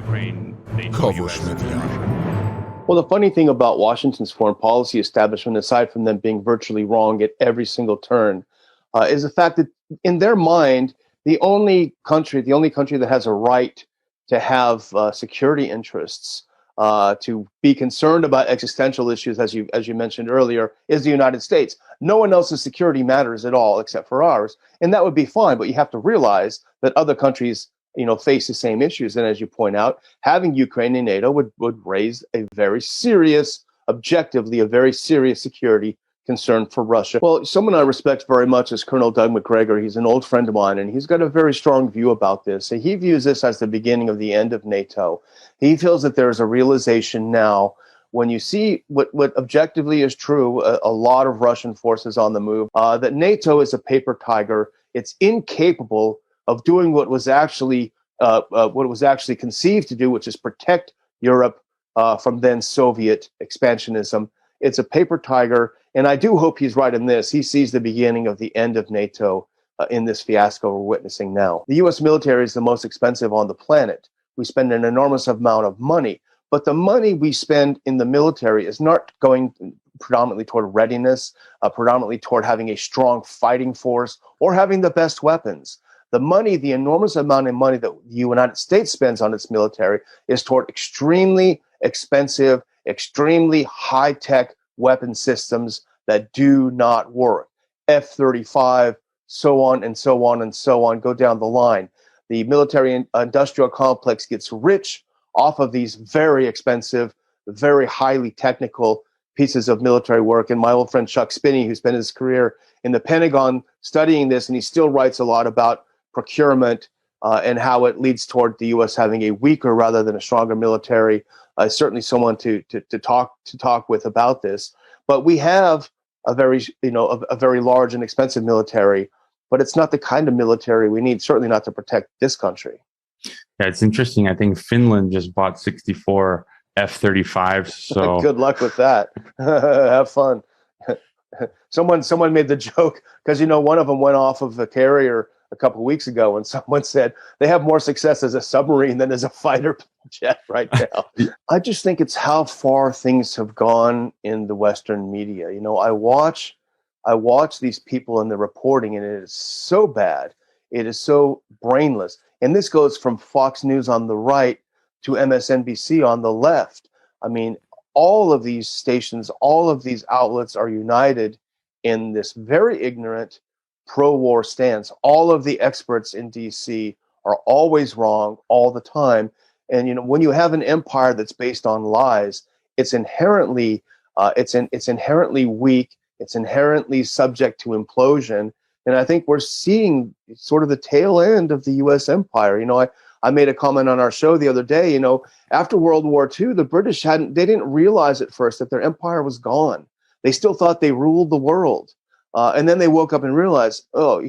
Ukraine, NATO, Kovuş US. Medya. Well, the funny thing about Washington's foreign policy establishment, aside from them being virtually wrong at every single turn, is the fact that in their mind, the only country that has a right to have security interests, to be concerned about existential issues, as you mentioned earlier, is the United States. No one else's security matters at all except for ours, and that would be fine. But you have to realize that other countries, face the same issues. And as you point out, having Ukraine in NATO would raise objectively, a very serious security concern for Russia. Well, someone I respect very much is Colonel Doug McGregor. He's an old friend of mine, and he's got a very strong view about this. He views this as the beginning of the end of NATO. He feels that there is a realization now, when you see what objectively is true, a lot of Russian forces on the move, that NATO is a paper tiger. It's incapable of doing what was actually conceived to do, which is protect Europe from then Soviet expansionism. It's a paper tiger, and I do hope he's right in this. He sees the beginning of the end of NATO in this fiasco we're witnessing now. The U.S. military is the most expensive on the planet. We spend an enormous amount of money, but the money we spend in the military is not going predominantly toward readiness, predominantly toward having a strong fighting force or having the best weapons. The enormous amount of money that the United States spends on its military is toward extremely expensive, extremely high-tech weapon systems that do not work. F-35, so on and so on and so on, go down the line. The military industrial complex gets rich off of these very expensive, very highly technical pieces of military work. And my old friend Chuck Spinney, who spent his career in the Pentagon studying this, and he still writes a lot about procurement and how it leads toward the U.S. having a weaker rather than a stronger military. Certainly someone to talk with about this. But we have a very large and expensive military, but it's not the kind of military we need, certainly not to protect this country. Yeah, it's interesting. I think Finland just bought 64 F-35s. So good luck with that. Have fun. Someone made the joke because one of them went off of a carrier a couple of weeks ago, and someone said they have more success as a submarine than as a fighter jet right now. I just think it's how far things have gone in the Western media. I watch these people and the reporting, and it is so bad. It is so brainless. And this goes from Fox News on the right to MSNBC on the left. I mean, all of these stations, all of these outlets are united in this very ignorant pro-war stance. All of the experts in D.C. are always wrong all the time. And when you have an empire that's based on lies, it's inherently weak. It's inherently subject to implosion. And I think we're seeing sort of the tail end of the U.S. empire. I made a comment on our show the other day. After World War II, the British didn't realize at first that their empire was gone. They still thought they ruled the world. And then they woke up and realized, oh,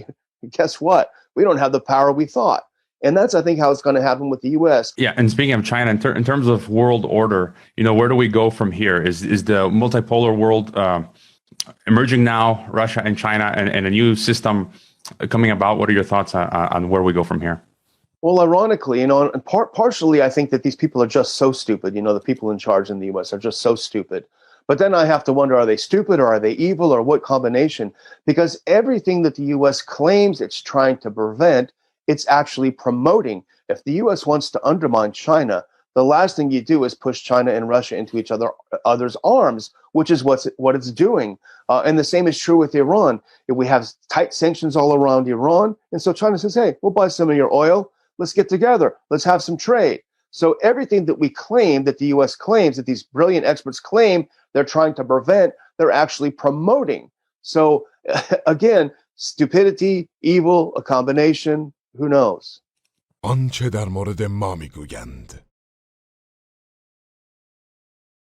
guess what? We don't have the power we thought. And that's, I think, how it's going to happen with the U.S. Yeah, and speaking of China, in terms of world order, where do we go from here? Is the multipolar world emerging now, Russia and China, and a new system coming about? What are your thoughts on where we go from here? Well, ironically, and partially, I think that these people are just so stupid. The people in charge in the U.S. are just so stupid. But then I have to wonder, are they stupid or are they evil or what combination? Because everything that the U.S. claims it's trying to prevent, it's actually promoting. If the U.S. wants to undermine China, the last thing you do is push China and Russia into each other's arms, which is what it's doing. And the same is true with Iran. If we have tight sanctions all around Iran, and so China says, hey, we'll buy some of your oil. Let's get together. Let's have some trade. So everything that we claim, that the U.S. claims, that these brilliant experts claim they're trying to prevent, they're actually promoting. So again, stupidity, evil, a combination, who knows? آنچه در مورد ما میگویند